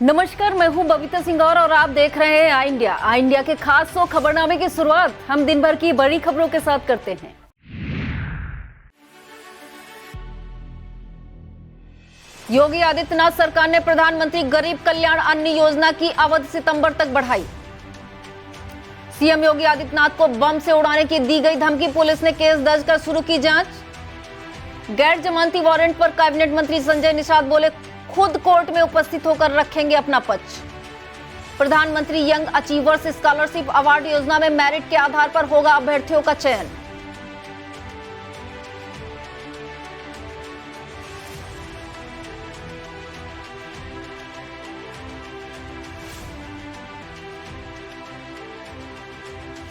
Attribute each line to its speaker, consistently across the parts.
Speaker 1: नमस्कार, मैं हूं बबीता सिंह और आप देख रहे हैं आई इंडिया। आई इंडिया के खास 100 खबरनामे की शुरुआत हम दिन भर की बड़ी खबरों के साथ करते हैं। योगी आदित्यनाथ सरकार ने प्रधानमंत्री गरीब कल्याण अन्न योजना की अवधि सितंबर तक बढ़ाई। सीएम योगी आदित्यनाथ को बम से उड़ाने की दी गई धमकी, पुलिस ने केस दर्ज कर शुरू की जांच। गैर जमानती वारंट पर कैबिनेट मंत्री संजय निषाद बोले, खुद कोर्ट में उपस्थित होकर रखेंगे अपना पक्ष। प्रधानमंत्री यंग अचीवर्स स्कॉलरशिप अवार्ड योजना में मेरिट के आधार पर होगा अभ्यर्थियों का चयन।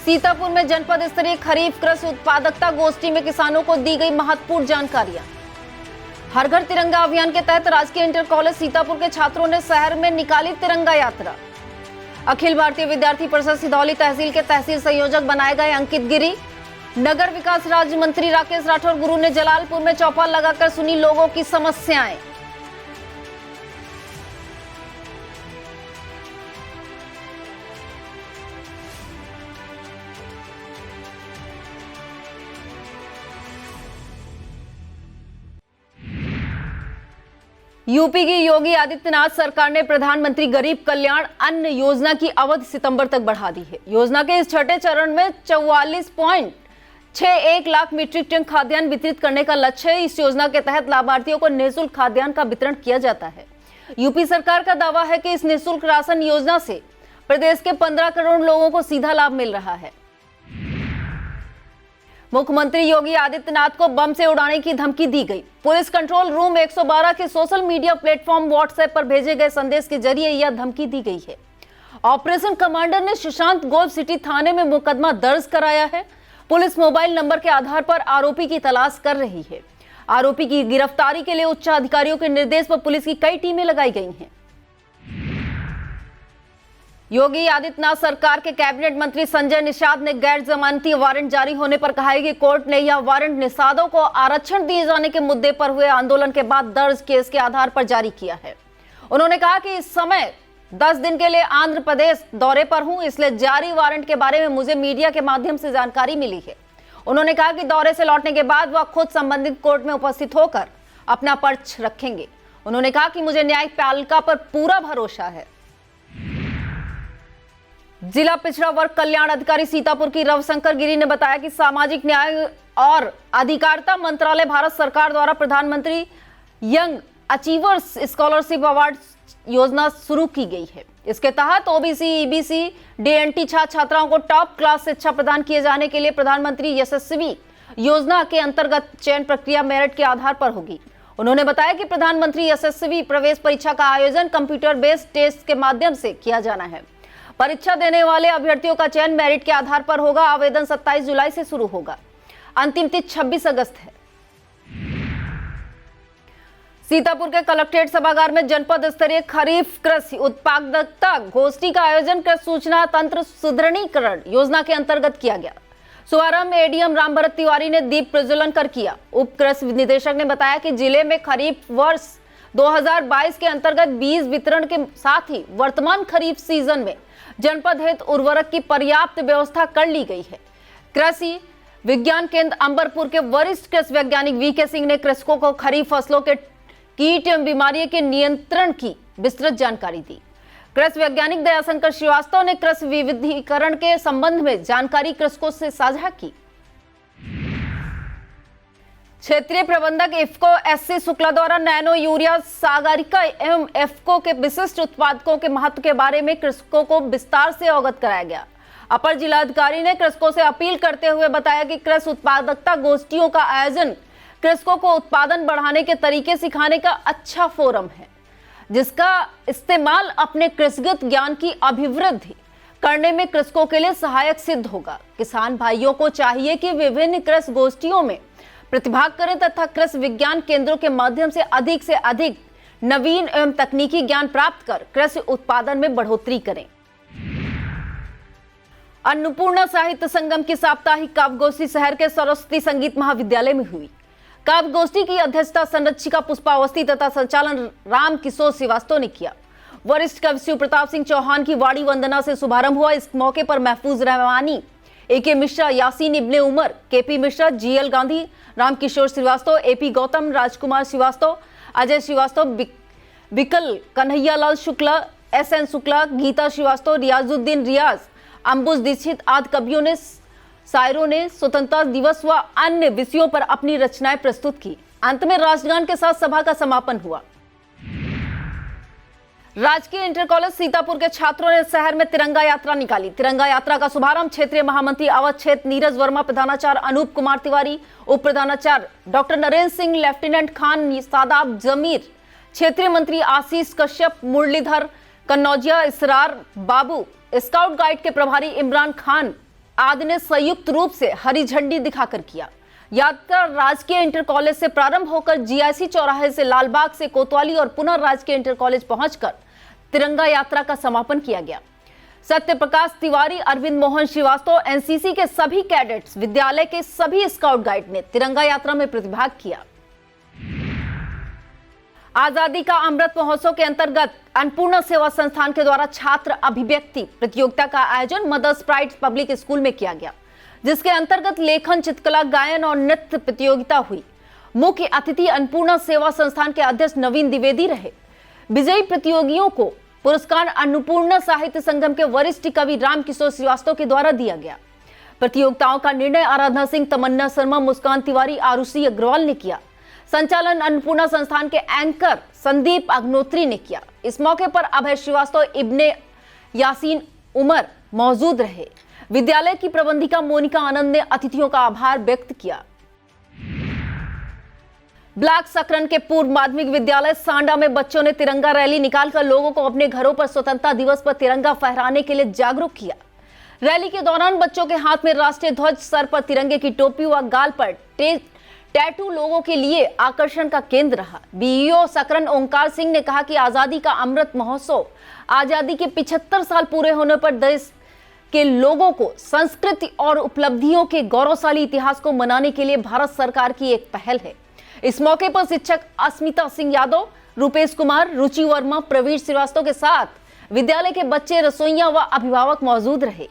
Speaker 1: सीतापुर में जनपद स्तरीय खरीफ कृषि उत्पादकता गोष्ठी में किसानों को दी गई महत्वपूर्ण जानकारियां। हर घर तिरंगा अभियान के तहत राजकीय इंटर कॉलेज सीतापुर के छात्रों ने शहर में निकाली तिरंगा यात्रा। अखिल भारतीय विद्यार्थी परिषद सिधौली तहसील के तहसील संयोजक बनाए गए अंकित गिरी। नगर विकास राज्य मंत्री राकेश राठौर गुरु ने जलालपुर में चौपाल लगाकर सुनी लोगों की समस्याएं। यूपी की योगी आदित्यनाथ सरकार ने प्रधानमंत्री गरीब कल्याण अन्न योजना की अवधि सितंबर तक बढ़ा दी है। योजना के इस छठे चरण में 44.61 लाख मीट्रिक टन खाद्यान्न वितरित करने का लक्ष्य है। इस योजना के तहत लाभार्थियों को निःशुल्क खाद्यान्न का वितरण किया जाता है। यूपी सरकार का दावा है कि इस निःशुल्क राशन योजना से प्रदेश के 15 करोड़ लोगों को सीधा लाभ मिल रहा है। मुख्यमंत्री योगी आदित्यनाथ को बम से उड़ाने की धमकी दी गई। पुलिस कंट्रोल रूम 112 के सोशल मीडिया प्लेटफॉर्म व्हाट्सएप पर भेजे गए संदेश के जरिए यह धमकी दी गई है। ऑपरेशन कमांडर ने सुशांत गोल्ड सिटी थाने में मुकदमा दर्ज कराया है। पुलिस मोबाइल नंबर के आधार पर आरोपी की तलाश कर रही है। आरोपी की गिरफ्तारी के लिए उच्च अधिकारियों के निर्देश पर पुलिस की कई टीमें लगाई गई हैं। योगी आदित्यनाथ सरकार के कैबिनेट मंत्री संजय निषाद ने गैर जमानती वारंट जारी होने पर कहा है कि कोर्ट ने यह वारंट निषादों को आरक्षण दिए जाने के मुद्दे पर हुए आंदोलन के बाद दर्ज केस के आधार पर जारी किया है। उन्होंने कहा कि इस समय 10 दिन के लिए आंध्र प्रदेश दौरे पर हूं, इसलिए जारी वारंट के बारे में मुझे मीडिया के माध्यम से जानकारी मिली है। उन्होंने कहा कि दौरे से लौटने के बाद वह खुद संबंधित कोर्ट में उपस्थित होकर अपना पक्ष रखेंगे। उन्होंने कहा कि मुझे न्यायपालिका पर पूरा भरोसा है। जिला पिछड़ा वर्ग कल्याण अधिकारी सीतापुर की रविशंकर गिरी ने बताया कि सामाजिक न्याय और अधिकारिता मंत्रालय भारत सरकार द्वारा प्रधानमंत्री यंग अचीवर्स स्कॉलरशिप अवार्ड योजना शुरू की गई है। इसके तहत ओबीसी, ईबीसी, डीएनटी छात्र छात्राओं को टॉप क्लास शिक्षा प्रदान किए जाने के लिए प्रधानमंत्री यशस्वी योजना के अंतर्गत चयन प्रक्रिया मेरिट के आधार पर होगी। उन्होंने बताया कि प्रधानमंत्री यशस्वी प्रवेश परीक्षा का आयोजन कंप्यूटर बेस्ड टेस्ट के माध्यम से किया जाना है। परीक्षा देने वाले अभ्यर्थियों का चयन मेरिट के आधार पर होगा। आवेदन 27 जुलाई से शुरू होगा। अंतिम तिथि 26 अगस्त है। सीतापुर के कलेक्ट्रेट सभागार में जनपद स्तरीय खरीफ कृषि उत्पादकता गोष्ठी का आयोजन कर सूचना तंत्र सुदृढ़ीकरण योजना के अंतर्गत किया गया। शुभारंभ एडीएम रामभरत तिवारी ने दीप प्रज्वलन कर किया। उप कृषि निदेशक ने बताया कि जिले में खरीफ वर्ष 2022 के अंतर्गत बीज वितरण के साथ ही वर्तमान खरीफ सीजन में जनपद हित उर्वरक की पर्याप्त व्यवस्था कर ली गई है। कृषि विज्ञान केंद्र अंबरपुर के वरिष्ठ कृषि वैज्ञानिक वीके सिंह ने कृषकों को खरीफ फसलों के कीट एवं बीमारियों के नियंत्रण की विस्तृत जानकारी दी। कृषि वैज्ञानिक दयाशंकर श्रीवास्तव ने कृषि विविधीकरण के संबंध में जानकारी कृषकों से साझा की। क्षेत्रीय प्रबंधक इफ्को एससी शुक्ला द्वारा नैनो यूरिया, सागरिका एवं एफ्को के विशिष्ट उत्पादकों के महत्व के बारे में कृषकों को विस्तार से अवगत कराया गया। अपर जिलाधिकारी ने कृषकों से अपील करते हुए बताया कि कृषि उत्पादकता गोष्ठियों का आयोजन कृषकों को उत्पादन बढ़ाने के तरीके सिखाने का अच्छा फोरम है, जिसका इस्तेमाल अपने कृषिगत ज्ञान की अभिवृद्धि करने में कृषकों के लिए सहायक सिद्ध होगा। किसान भाइयों को चाहिए कि विभिन्न कृषि गोष्ठियों में प्रतिभाग करें तथा कृषि विज्ञान केंद्रों के माध्यम से अधिक नवीन एवं तकनीकी ज्ञान प्राप्त कर कृषि उत्पादन में बढ़ोतरी करें। अन्नपूर्णा साहित्य संगम की साप्ताहिक काव्य गोष्ठी शहर के सरस्वती संगीत महाविद्यालय में हुई। काव्य गोष्ठी की अध्यक्षता संरक्षिका पुष्पावस्थी तथा संचालन राम किशोर श्रीवास्तव ने किया। वरिष्ठ कवि शिव प्रताप सिंह चौहान की वाणी वंदना से शुभारंभ हुआ। इस मौके पर महफूज रहमानी, AK मिश्रा, यासीन इब्ने Umar, KP Mishra, GL Gandhi, Ramkishore Srivastava, AP Gautam, राजकुमार श्रीवास्तव, अजय श्रीवास्तव, विकल कन्हैयालाल शुक्ला, SN शुक्ला, गीता श्रीवास्तव, रियाजुद्दीन रियाज, अंबुज दीक्षित आदि कवियों ने, शायरों ने स्वतंत्रता दिवस व अन्य विषयों पर अपनी रचनाएं प्रस्तुत की। अंत में राष्ट्रगान के साथ सभा का समापन हुआ। राजकीय इंटर कॉलेज सीतापुर के छात्रों ने शहर में तिरंगा यात्रा निकाली। तिरंगा यात्रा का शुभारंभ क्षेत्रीय महामंत्री अवध क्षेत्र नीरज वर्मा, प्रधानाचार्य अनूप कुमार तिवारी, उप प्रधानाचार्य डॉक्टर नरेंद्र सिंह, लेफ्टिनेंट खान सादाब जमीर, क्षेत्रीय मंत्री आशीष कश्यप, मुरलीधर कन्नौजिया, इसरार बाबू, स्काउट गाइड के प्रभारी इमरान खान आदि ने संयुक्त रूप से हरी झंडी दिखाकर किया। यात्रा राजकीय इंटर कॉलेज से प्रारंभ होकर GIC चौराहे से लालबाग से कोतवाली और पुनः राजकीय इंटर कॉलेज पहुंचकर तिरंगा यात्रा का समापन किया गया। सत्य प्रकाश तिवारी, अरविंद मोहन श्रीवास्तव, NCC के सभी कैडेट्स, विद्यालय के सभी स्काउट गाइड ने तिरंगा यात्रा में प्रतिभाग किया। आजादी का अमृत महोत्सव के अंतर्गत अन्नपूर्णा सेवा संस्थान के द्वारा छात्र अभिव्यक्ति प्रतियोगिता का आयोजन मदर्स प्राइड पब्लिक स्कूल में किया गया, जिसके अंतर्गत लेखन, चित्रकला, गायन और नृत्य प्रतियोगिता हुई। मुख्य अतिथि अन्नपूर्णा सेवा संस्थान के अध्यक्ष नवीन द्विवेदी रहे। विजयी प्रतियोगियों को पुरस्कार अन्नपूर्णा साहित्य संगम के वरिष्ठ कवि रामकिशोर श्रीवास्तव के द्वारा दिया गया। प्रतियोगिताओं का निर्णय आराधना सिंह, तमन्ना शर्मा, मुस्कान तिवारी, आरुषि अग्रवाल ने किया। संचालन अन्नपूर्णा संस्थान के एंकर संदीप अग्नोत्री ने किया। इस मौके पर अभय श्रीवास्तव, इब्ने यासीन उमर मौजूद रहे। विद्यालय की प्रबंधिका मोनिका आनंद ने अतिथियों का आभार व्यक्त किया। ब्लॉक सकरन के पूर्व माध्यमिक विद्यालय सांडा में बच्चों ने तिरंगा रैली निकालकर लोगों को अपने घरों पर स्वतंत्रता दिवस पर तिरंगा फहराने के लिए जागरूक किया। रैली के दौरान बच्चों के हाथ में राष्ट्रीय ध्वज, सर पर तिरंगे की टोपी व गाल पर टैटू लोगों के लिए आकर्षण का केंद्र रहा। BEO सकरन ओंकार सिंह ने कहा कि आजादी का अमृत महोत्सव आजादी के 75 साल पूरे होने पर देश के लोगों को संस्कृति और उपलब्धियों के गौरवशाली इतिहास को मनाने के लिए भारत सरकार की एक पहल है। इस मौके पर शिक्षक अस्मिता सिंह यादव, रूपेश कुमार, रुचि वर्मा, प्रवीर श्रीवास्तव के साथ विद्यालय के बच्चे, रसोइया व अभिभावक मौजूद रहे।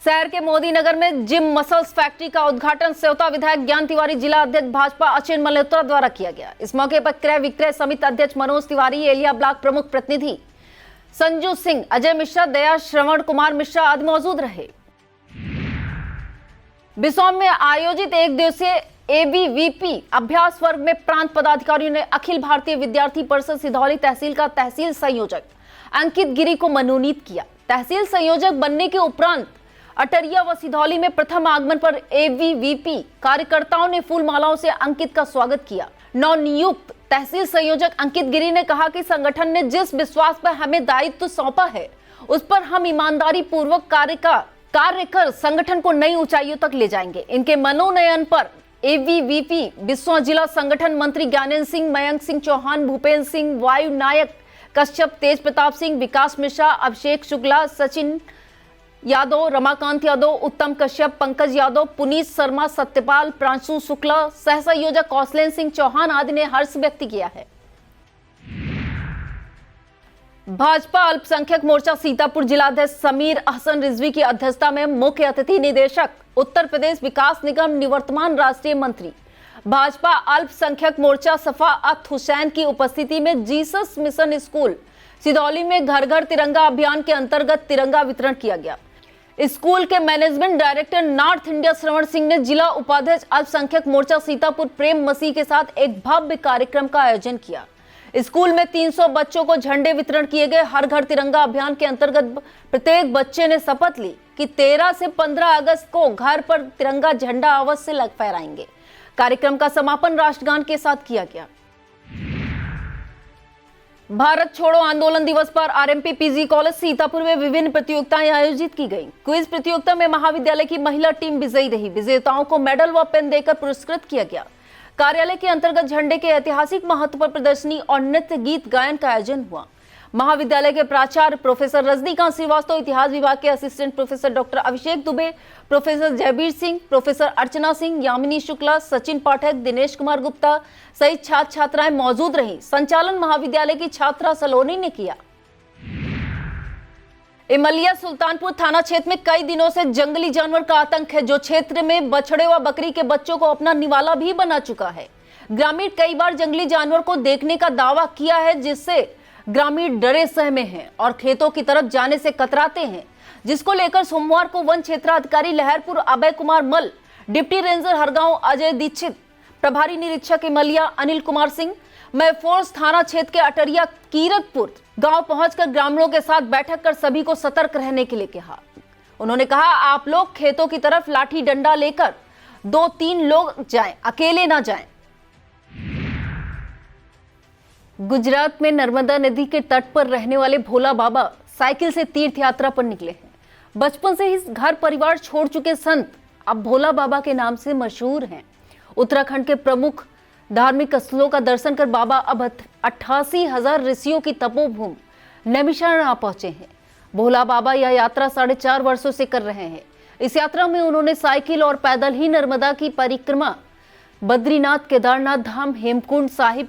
Speaker 1: शहर के मोदी नगर में जिम मसल्स फैक्ट्री का उद्घाटन सेवता विधायक ज्ञान तिवारी, जिला अध्यक्ष भाजपा अचिन मल्होत्रा द्वारा किया गया। इस मौके पर क्रय विक्रय समिति अध्यक्ष मनोज तिवारी, एलिया ब्लॉक प्रमुख प्रतिनिधि संजू सिंह, अजय मिश्रा, दया, श्रवण कुमार मिश्रा आदि मौजूद रहे। बिसौन में आयोजित एक दिवसीय ABVP अभ्यास वर्ग में प्रांत पदाधिकारियों ने अखिल भारतीय विद्यार्थी परिषद सिधौली तहसील का तहसील संयोजक अंकित गिरी को मनोनीत किया। तहसील संयोजक बनने के उपरांत अटरिया व सिधौली में प्रथम आगमन पर ABVP कार्यकर्ताओं ने फूल मालाओं से अंकित का स्वागत किया। नवनियुक्त तहसील संयोजक अंकित गिरी ने कहा कि संगठन ने जिस विश्वास पर हमें दायित्व सौंपा है, उस पर हम ईमानदारी पूर्वक कार्य कर संगठन को नई ऊंचाइयों तक ले जाएंगे। इनके मनोनयन पर ABVP बिस्वा जिला संगठन मंत्री ज्ञानेंद्र सिंह, मयंक सिंह चौहान, भूपेंद्र सिंह, वायु नायक कश्यप, तेज प्रताप सिंह, विकास मिश्रा, अभिषेक शुक्ला, सचिन यादव, रमाकांत यादव, उत्तम कश्यप, पंकज यादव, पुनीत शर्मा, सत्यपाल, प्रांशु शुक्ला, सह संयोजक कौशलेंद्र सिंह चौहान आदि ने हर्ष व्यक्त किया है। भाजपा अल्पसंख्यक मोर्चा सीतापुर जिलाध्यक्ष समीर अहसन रिजवी की अध्यक्षता में मुख्य अतिथि निदेशक उत्तर प्रदेश विकास निगम, निवर्तमान राष्ट्रीय मंत्री भाजपा अल्पसंख्यक मोर्चा सफाअत हुसैन की उपस्थिति में जीसस मिशन स्कूल सिधौली में घर घर तिरंगा अभियान के अंतर्गत तिरंगा वितरण किया गया। स्कूल के मैनेजमेंट डायरेक्टर नॉर्थ इंडिया श्रवण सिंह ने जिला उपाध्यक्ष अल्पसंख्यक मोर्चा सीतापुर प्रेम मसीह के साथ एक भव्य कार्यक्रम का आयोजन किया। स्कूल में 300 बच्चों को झंडे वितरण किए गए। हर घर तिरंगा अभियान के अंतर्गत प्रत्येक बच्चे ने शपथ ली कि 13 से 15 अगस्त को घर पर तिरंगा झंडा अवश्य फहराएंगे। कार्यक्रम का समापन राष्ट्रगान के साथ किया गया। भारत छोड़ो आंदोलन दिवस पर RMP PG कॉलेज सीतापुर में विभिन्न प्रतियोगिताएं आयोजित की गईं। क्विज प्रतियोगिता में महाविद्यालय की महिला टीम विजयी रही। विजेताओं को मेडल व पेन देकर पुरस्कृत किया गया। कार्यालय के अंतर्गत झंडे के ऐतिहासिक महत्व पर प्रदर्शनी और नृत्य गीत गायन का आयोजन हुआ। महाविद्यालय के प्राचार्य प्रोफेसर रजनीकांत श्रीवास्तव, इतिहास विभाग के असिस्टेंट प्रोफेसर डॉक्टर अभिषेक दुबे, प्रोफेसर जयबीर सिंह, प्रोफेसर अर्चना सिंह, यामिनी शुक्ला, सचिन पाठक, दिनेश कुमार गुप्ता सहित छात्र छात्राएं मौजूद रहीं। संचालन महाविद्यालय की छात्रा सलोनी ने किया। इमलिया सुल्तानपुर थाना क्षेत्र में कई दिनों से जंगली जानवर का आतंक है, जो क्षेत्र में बछड़े व बकरी के बच्चों को अपना निवाला भी बना चुका है। ग्रामीण कई बार जंगली जानवर को देखने का दावा किया है, जिससे ग्रामीण डरे सहमे हैं और खेतों की तरफ जाने से कतराते हैं, जिसको लेकर सोमवार को वन क्षेत्राधिकारी लहरपुर अभय कुमार मल, डिप्टी रेंजर हरगांव अजय दीक्षित, प्रभारी निरीक्षक इमलिया अनिल कुमार सिंह, मैफोर्स थाना क्षेत्र के अटरिया कीरतपुर गांव पहुंचकर ग्रामीणों के साथ बैठक कर सभी को सतर्क रहने के लिए कहा। उन्होंने कहा, आप लोग खेतों की तरफ लाठी डंडा लेकर 2-3 लोग जाएं, अकेले ना जाएं। गुजरात में नर्मदा नदी के तट पर रहने वाले भोला बाबा साइकिल से तीर्थ यात्रा पर निकले हैं। बचपन से ही घर परिवार छोड़ चुके संत अब भोला बाबा के नाम से मशहूर हैं। उत्तराखंड के प्रमुख धार्मिक स्थलों का दर्शन कर बाबा अब 88,000 ऋषियों की तपोभूमि नैमिषारण्य आ पहुंचे हैं। भोला बाबा यह यात्रा 4.5 वर्षों से कर रहे हैं। इस यात्रा में उन्होंने साइकिल और पैदल ही नर्मदा की परिक्रमा, बद्रीनाथ, केदारनाथ धाम, हेमकुंड साहिब,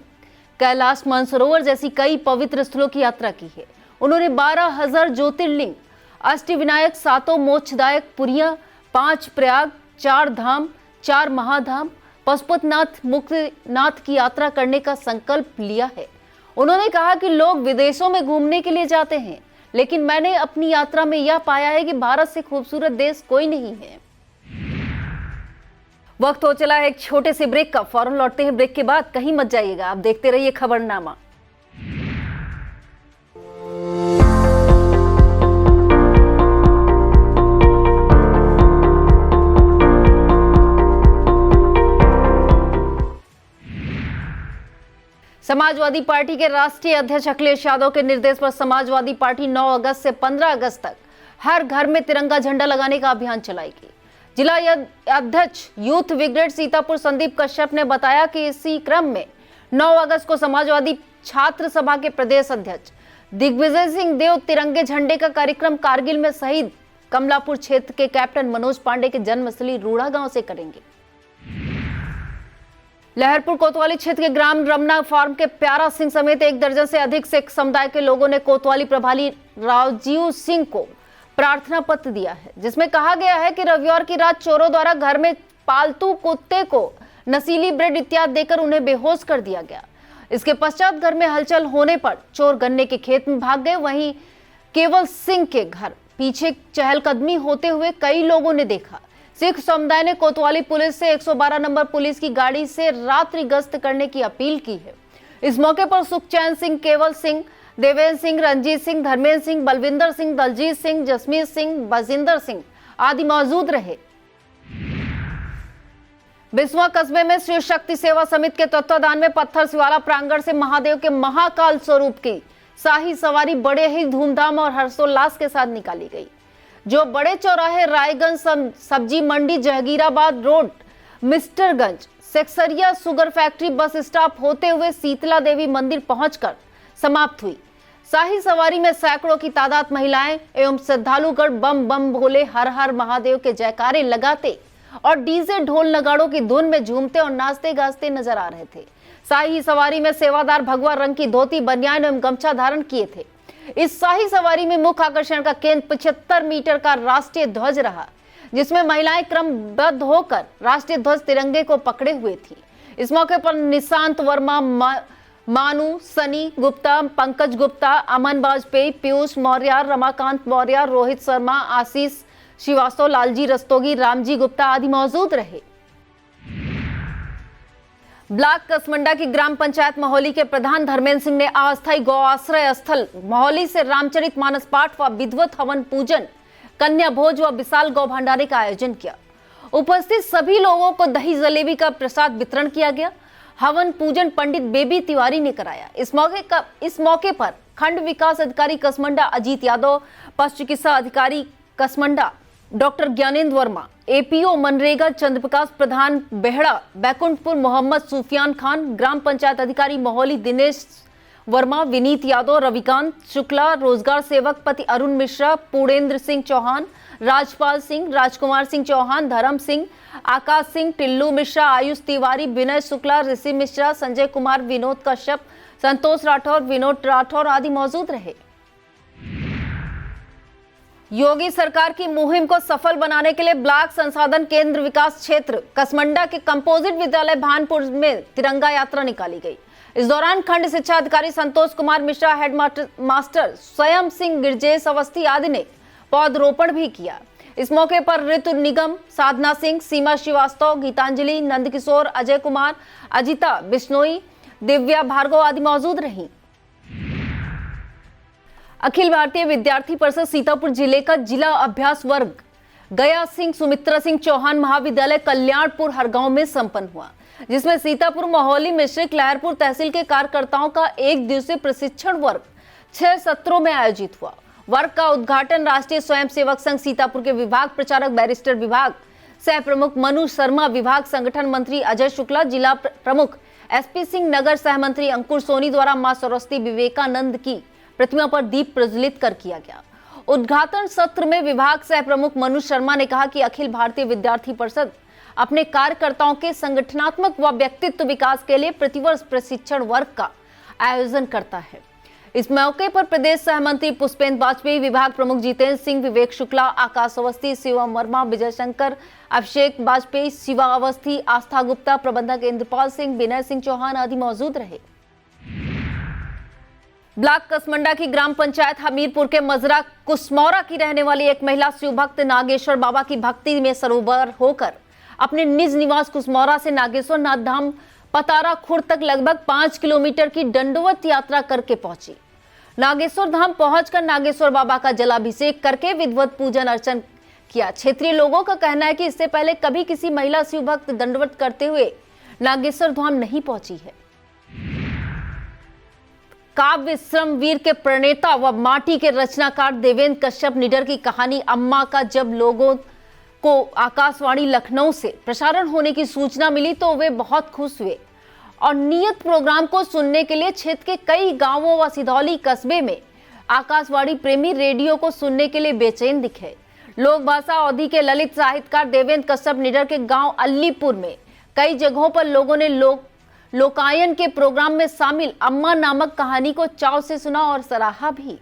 Speaker 1: कैलाश मानसरोवर जैसी कई पवित्र स्थलों की यात्रा की है। उन्होंने 12,000 ज्योतिर्लिंग, अष्टविनायक, 7 मोक्षदायक पुरियां, 5 प्रयाग, 4 धाम, 4 महाधाम, पशुपतिनाथ, मुक्तिनाथ की यात्रा करने का संकल्प लिया है। उन्होंने कहा कि लोग विदेशों में घूमने के लिए जाते हैं, लेकिन मैंने अपनी यात्रा में यह पाया है कि भारत से खूबसूरत देश कोई नहीं है। वक्त हो चला है एक छोटे से ब्रेक का। फौरन लौटते हैं ब्रेक के बाद, कहीं मत जाइएगा। आप देखते रहिए खबरनामा। समाजवादी पार्टी के राष्ट्रीय अध्यक्ष अखिलेश यादव के निर्देश पर समाजवादी पार्टी 9 अगस्त से 15 अगस्त तक हर घर में तिरंगा झंडा लगाने का अभियान चलाएगी। जिला अध्यक्ष यूथ ब्रिगेड सीतापुर संदीप कश्यप ने बताया कि इसी क्रम में 9 अगस्त को समाजवादी छात्र सभा के प्रदेश अध्यक्ष दिग्विजय सिंह देव तिरंगे झंडे का कार्यक्रम कारगिल में शहीद कमलापुर क्षेत्र के कैप्टन मनोज पांडे के जन्मस्थली रूढ़ा गांव से करेंगे। लहरपुर कोतवाली क्षेत्र के ग्राम रमना फार्म के प्यारा सिंह समेत 1 दर्जन से अधिक सिख समुदाय के लोगों ने कोतवाली प्रभारी राजीव सिंह को प्रार्थना पत्र दिया है, जिसमें कहा गया है कि रविवार की रात चोरों द्वारा घर में पालतू कुत्ते को नशीली ब्रेड इत्यादि देकर उन्हें बेहोश कर दिया गया। इसके पश्चात घर में हलचल होने पर चोर गन्ने के खेत में भाग गए। वहीं केवल सिंह के घर पीछे चहलकदमी होते हुए कई लोगों ने देखा। सिख समुदाय ने कोतवाली पुलिस से 112 नंबर पुलिस की गाड़ी से रात्रि गश्त करने की अपील की है। इस मौके पर सुखचैन सिंह, केवल सिंह, देवेंद्र सिंह, रंजीत सिंह, धर्मेंद्र सिंह, बलविंदर सिंह, दलजीत सिंह, जसमीत सिंह, बजिंदर सिंह आदि मौजूद रहे। बिस्वा कस्बे में श्री शक्ति सेवा समिति के तत्वाधान में पत्थर शिवाला प्रांगण से महादेव के महाकाल स्वरूप की शाही सवारी बड़े ही धूमधाम और हर्षोल्लास के साथ निकाली गई, जो बड़े चौराहे रायगंज सब्जी मंडी, Jahangirabad road, Misterganj, Seksaria sugar factory bus stop होते हुए शीतला देवी मंदिर पहुंचकर समाप्त हुई। शाही सवारी में सैकड़ों की तादाद महिलाएं एवं श्रद्धालुगण बम बम भोले, हर हर महादेव के जयकारे लगाते और डीजे ढोल नगाड़ों की धुन में झूमते और नाचते गाजते नजर आ रहे थे। शाही सवारी में सेवादार भगवा रंग की धोती, बनियान एवं गमछा धारण किए थे। इस शाही सवारी में मुख्य आकर्षण का केंद्र 75 मीटर का राष्ट्रीय ध्वज रहा, जिसमें महिलाएं क्रमबद्ध होकर राष्ट्रीय ध्वज तिरंगे को पकड़े हुए थी। इस मौके पर निशांत वर्मा, मानू, सनी गुप्ता, पंकज गुप्ता, अमन वाजपेयी, पीयूष मौर्य, रमाकांत मौर्य, रोहित शर्मा, आशीष श्रीवास्तव, लालजी रस्तोगी, रामजी गुप्ता आदि मौजूद रहे। ब्लॉक कसमंडा की ग्राम पंचायत मोहली के प्रधान धर्मेंद्र सिंह ने अस्थायी गौ आश्रय स्थल मोहली से रामचरित मानस पाठ व विधिवत हवन पूजन, कन्या भोज व विशाल गौ भंडारे का आयोजन किया। उपस्थित सभी लोगों को दही जलेबी का प्रसाद वितरण किया गया। हवन पूजन पंडित बेबी तिवारी ने कराया। इस मौके पर खंड विकास अधिकारी कसमंडा अजीत यादव, पशु चिकित्सा अधिकारी कसमंडा डॉक्टर ज्ञानेंद्र वर्मा, एपीओ मनरेगा चंद्रप्रकाश प्रधान बेहड़ा, बैकुंठपुर मोहम्मद सुफियान खान, ग्राम पंचायत अधिकारी मोहली दिनेश वर्मा, विनीत यादव, रविकांत शुक्ला, रोजगार सेवक पति अरुण मिश्रा, पूर्णेंद्र सिंह चौहान, राजपाल सिंह, राजकुमार सिंह चौहान, धर्म सिंह, आकाश सिंह, टिल्लू मिश्रा, आयुष तिवारी, विनय शुक्ला, ऋषि मिश्रा, संजय कुमार, विनोद कश्यप, संतोष राठौर, विनोद राठौर आदि मौजूद रहे। योगी सरकार की मुहिम को सफल बनाने के लिए ब्लॉक संसाधन केंद्र विकास क्षेत्र कसमंडा के कंपोजिट विद्यालय भानपुर में तिरंगा यात्रा निकाली गई। इस दौरान खंड शिक्षा अधिकारी संतोष कुमार मिश्रा, हेड मास्टर स्वयं सिंह, गिरजेश अवस्थी आदि ने पौधरोपण भी किया। इस मौके पर ऋतु निगम, साधना सिंह, सीमा श्रीवास्तव, गीतांजलि, नंदकिशोर, अजय कुमार, अजिता बिश्नोई, दिव्या भार्गव आदि मौजूद रहीं। अखिल भारतीय विद्यार्थी परिषद सीतापुर जिले का जिला अभ्यास वर्ग गया सिंह सुमित्रा सिंह चौहान महाविद्यालय कल्याणपुर हरगांव में संपन्न हुआ, जिसमें सीतापुर, मोहौली, मिश्रिक, लहरपुर तहसील के कार्यकर्ताओं का एक दिवसीय प्रशिक्षण वर्ग 6 सत्रों में आयोजित हुआ। वर्ग का उद्घाटन राष्ट्रीय स्वयंसेवक संघ सीतापुर के विभाग प्रचारक बैरिस्टर विभाग सह प्रमुख मनु शर्मा, विभाग संगठन मंत्री अजय शुक्ला, जिला प्रमुख एसपी सिंह, नगर सह मंत्री अंकुर सोनी द्वारा मां सरस्वती विवेकानंद की प्रतिमा पर दीप प्रज्वलित कर किया गया। उद्घाटन सत्र में विभाग सह प्रमुख मनु शर्मा ने कहा कि अखिल भारतीय विद्यार्थी परिषद अपने कार्यकर्ताओं के संगठनात्मक व व्यक्तित्व विकास के लिए प्रतिवर्ष प्रशिक्षण वर्ग का आयोजन करता है। इस मौके पर प्रदेश सह मंत्री पुष्पेंद्र वाजपेयी, विभाग प्रमुख जितेंद्र सिंह, विवेक शुक्ला, आकाश अवस्थी, शिवम वर्मा, विजय शंकर, अभिषेक वाजपेयी, शिवा अवस्थी, आस्था गुप्ता, प्रबंधक इंद्रपाल सिंह, विनय सिंह चौहान आदि मौजूद रहे। ब्लॉक कसमंडा की ग्राम पंचायत हमीरपुर के मजरा कुसमौरा की रहने वाली एक महिला शिव भक्त नागेश्वर बाबा की भक्ति में सरोवर होकर अपने निज निवास कुसमौरा से नागेश्वर नाथ धाम पतारा खुर्द तक लगभग 5 किलोमीटर की दंडवत यात्रा करके पहुंची। नागेश्वर धाम पहुंचकर नागेश्वर बाबा का जलाभिषेक करके विधिवत पूजन अर्चन किया। क्षेत्रीय लोगों का कहना है कि इससे पहले कभी किसी महिला शिव भक्त दंडवत करते हुए नागेश्वर धाम नहीं पहुंची है। काव्य श्रमवीर के प्रणेता व माटी के रचनाकार देवेंद्र कश्यप निडर की कहानी अम्मा का जब लोगों को आकाशवाणी लखनऊ से प्रसारण होने की सूचना मिली तो वे बहुत खुश हुए और नियत प्रोग्राम को सुनने के लिए क्षेत्र के कई गांवों व सिधौली कस्बे में आकाशवाणी प्रेमी रेडियो को सुनने के लिए बेचैन दिखे। लोक भाषा अवधि के ललित साहित्यकार देवेंद्र कश्यप निडर के गांव अल्लीपुर में कई जगहों पर लोगों ने लोकायन के प्रोग्राम में शामिल अम्मा नामक कहानी को चाव से सुना और सराहा भी।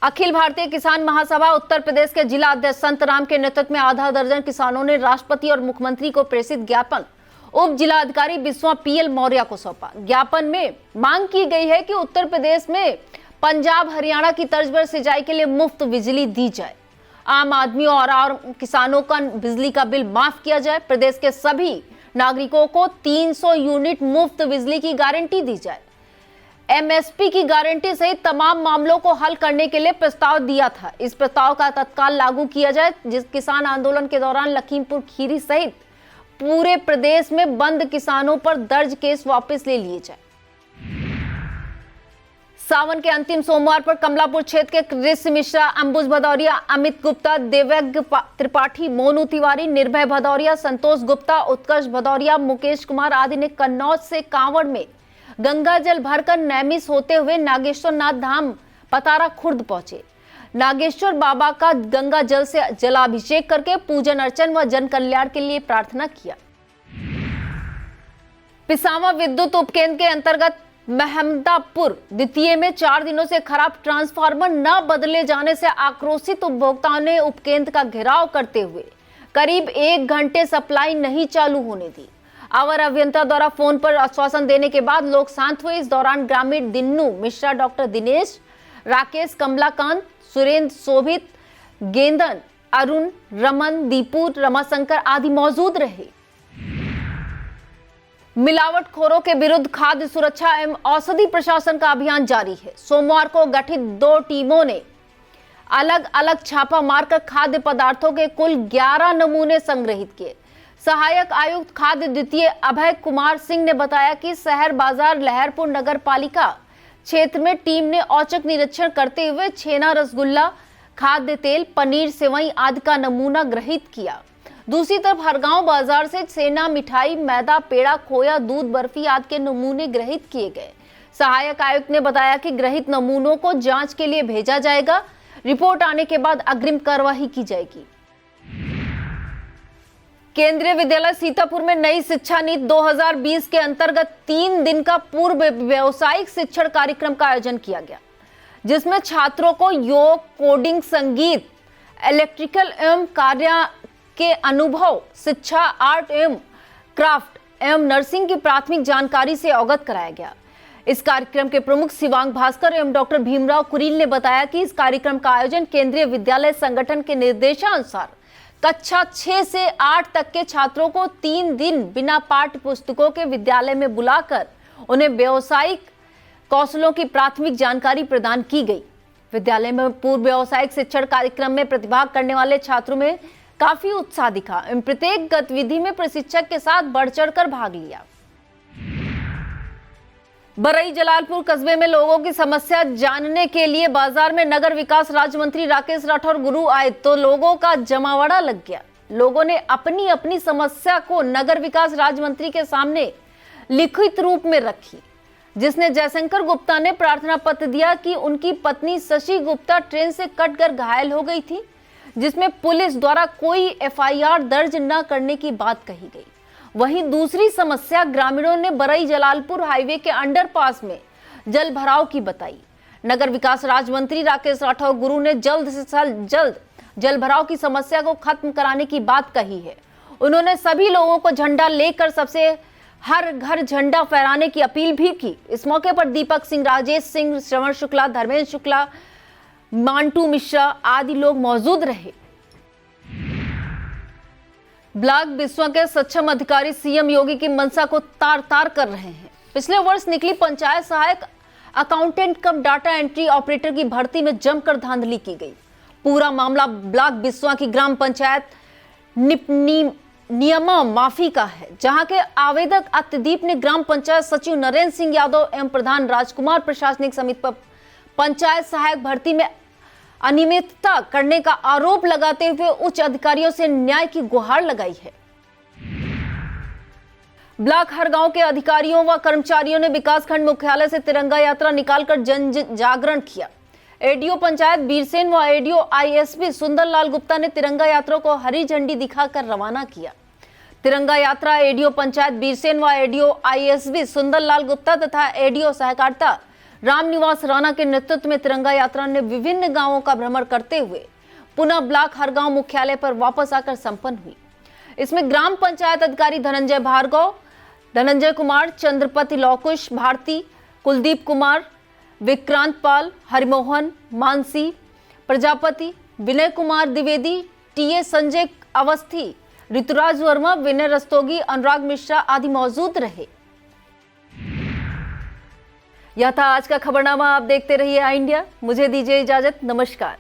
Speaker 1: अखिल भारतीय किसान महासभा उत्तर प्रदेश के जिला अध्यक्ष संत राम के नेतृत्व में आधा दर्जन किसानों ने राष्ट्रपति और मुख्यमंत्री को प्रेषित ज्ञापन उप जिलाधिकारी बिस्वा पीएल मौर्य को सौंपा। ज्ञापन में मांग की गई है कि उत्तर प्रदेश में पंजाब, हरियाणा की तर्ज पर सिंचाई के लिए मुफ्त बिजली दी जाए, आम आदमियों और किसानों का बिजली का बिल माफ किया जाए, प्रदेश के सभी नागरिकों को 300 यूनिट मुफ्त बिजली की गारंटी दी जाए, एमएसपी की गारंटी सहित तमाम मामलों को हल करने के लिए प्रस्ताव दिया था। इस प्रस्ताव का तत्काल लागू किया जाए। जिस किसान आंदोलन के दौरान लखीमपुर खीरी सहित पूरे प्रदेश में बंद किसानों पर दर्ज केस वापस ले लिए जाए। सावन के अंतिम सोमवार पर कमलापुर क्षेत्र के ऋषि मिश्रा, अंबुज भदौरिया, अमित गुप्ता, देवज्ञ त्रिपाठी, मोनू तिवारी, निर्भय भदौरिया, संतोष गुप्ता, उत्कर्ष भदौरिया, मुकेश कुमार आदि ने कन्नौज से कांवड़ में गंगा जल भरकर नैमिष होते हुए नागेश्वर नाथ धाम पतारा खुर्द पहुंचे। नागेश्वर बाबा का गंगा जल से जलाभिषेक करके पूजन अर्चन व जन कल्याण के लिए प्रार्थना किया। पिसावा विद्युत उपकेंद्र के अंतर्गत महमदापुर द्वितीय में 4 दिनों से खराब ट्रांसफार्मर न बदले जाने से आक्रोशित उपभोक्ताओं ने उपकेंद्र का घेराव करते हुए करीब 1 घंटे सप्लाई नहीं चालू होने दी। अवर अभियंता द्वारा फोन पर आश्वासन देने के बाद लोग शांत हुए। इस दौरान ग्रामीण दिन्नू मिश्रा, डॉक्टर दिनेश, राकेश, कमलाकांत, सुरेंद्र, शोभित, गेंदन, अरुण, रमन, दीपू, रमाशंकर आदि मौजूद रहे। मिलावटखोरों के विरुद्ध खाद्य सुरक्षा एवं औषधि प्रशासन का अभियान जारी है। सोमवार को गठित 2 टीमों ने अलग अलग छापा मारकर खाद्य पदार्थों के कुल 11 नमूने संग्रहित किए। सहायक आयुक्त खाद्य द्वितीय अभय कुमार सिंह ने बताया कि शहर बाजार लहरपुर नगर पालिका क्षेत्र में टीम ने औचक निरीक्षण करते हुए छेना, रसगुल्ला, खाद्य तेल, पनीर, सेवई आदि का नमूना ग्रहित किया। दूसरी तरफ हरगांव बाजार से छेना, मिठाई, मैदा, पेड़ा, खोया, दूध, बर्फी आदि के नमूने ग्रहित किए गए। सहायक आयुक्त ने बताया कि ग्रहित नमूनों को जांच के लिए भेजा जाएगा। रिपोर्ट आने के बाद अग्रिम कार्रवाई की जाएगी। केंद्रीय विद्यालय सीतापुर में नई शिक्षा नीति 2020 के अंतर्गत 3 दिन का पूर्व व्यावसायिक शिक्षण कार्यक्रम का आयोजन किया गया, जिसमें छात्रों को योग, कोडिंग, संगीत, इलेक्ट्रिकल एवं कार्य के अनुभव, शिक्षा, आर्ट एवं क्राफ्ट एवं नर्सिंग की प्राथमिक जानकारी से अवगत कराया गया। इस कार्यक्रम के प्रमुख शिवांग भास्कर एवं डॉक्टर भीमराव कुरील ने बताया कि इस कार्यक्रम का आयोजन केंद्रीय विद्यालय संगठन के निर्देशानुसार कक्षा 6 से 8 तक के छात्रों को 3 दिन बिना पाठ्य पुस्तकों के विद्यालय में बुलाकर उन्हें व्यावसायिक कौशलों की प्राथमिक जानकारी प्रदान की गई। विद्यालय में पूर्व व्यावसायिक शिक्षण कार्यक्रम में प्रतिभाग करने वाले छात्रों में काफी उत्साह दिखा एवं प्रत्येक गतिविधि में प्रशिक्षक के साथ बढ़ चढ़कर भाग लिया। बरई जलालपुर कस्बे में लोगों की समस्या जानने के लिए बाजार में नगर विकास राज्य मंत्री राकेश राठौर गुरु आए तो लोगों का जमावड़ा लग गया। लोगों ने अपनी अपनी समस्या को नगर विकास राज्य मंत्री के सामने लिखित रूप में रखी, जिसने जयशंकर गुप्ता ने प्रार्थना पत्र दिया कि उनकी पत्नी शशि गुप्ता ट्रेन से कटकर घायल हो गई थी, जिसमें पुलिस द्वारा कोई एफआईआर दर्ज न करने की बात कही गई। वहीं दूसरी समस्या ग्रामीणों ने बरई जलालपुर हाईवे के अंडरपास में जल भराव की बताई। नगर विकास राज्य मंत्री राकेश राठौर गुरु ने जल्द से जल्द जल भराव की समस्या को खत्म कराने की बात कही है। उन्होंने सभी लोगों को झंडा लेकर सबसे हर घर झंडा फहराने की अपील भी की। इस मौके पर दीपक सिंह, राजेश सिंह, श्रवण शुक्ला, धर्मेंद्र शुक्ला, मांटू मिश्रा आदि लोग मौजूद रहे। ब्लॉक बिस्वा के सक्षम अधिकारी सीएम योगी की मंशा को तार तार कर रहे हैं। पिछले वर्ष निकली पंचायत सहायक अकाउंटेंट कम डाटा एंट्री ऑपरेटर की भर्ती में जमकर धांधली की गई। पूरा मामला ब्लॉक बिस्वा की ग्राम पंचायत नियमा माफी का है, जहां के आवेदक अत्यदीप ने ग्राम पंचायत सचिव नरेंद्र सिंह यादव एवं प्रधान राजकुमार प्रशासनिक समिति पर पंचायत सहायक भर्ती में अनियमितता करने का आरोप लगाते हुए उच्च अधिकारियों से न्याय की गुहार लगाई है। ब्लॉक हरगांव के अधिकारियों व कर्मचारियों ने विकासखंड मुख्यालय से तिरंगा यात्रा निकालकर जन जागरण किया। एडीओ पंचायत बीरसेन व एडीओ आईएसपी सुंदरलाल गुप्ता ने तिरंगा यात्रा को हरी झंडी दिखाकर रवाना किया। तिरंगा यात्रा एडीओ पंचायत बीरसेन व एडीओ आईएसपी सुंदरलाल गुप्ता तथा एडीओ सहकारिता रामनिवास राणा के नेतृत्व में तिरंगा यात्रा ने विभिन्न गांवों का भ्रमण करते हुए पुनः ब्लॉक हरगांव मुख्यालय पर वापस आकर संपन्न हुई। इसमें ग्राम पंचायत अधिकारी धनंजय भार्गव, धनंजय कुमार, चंद्रपति लौकुश, भारती, कुलदीप कुमार, विक्रांत पाल, हरिमोहन, मानसी प्रजापति, विनय कुमार द्विवेदी, टीए संजय अवस्थी, ऋतुराज वर्मा, विनय रस्तोगी, अनुराग मिश्रा आदि मौजूद रहे। यह था आज का खबरनामा। आप देखते रहिए आई इंडिया। मुझे दीजिए इजाजत। नमस्कार।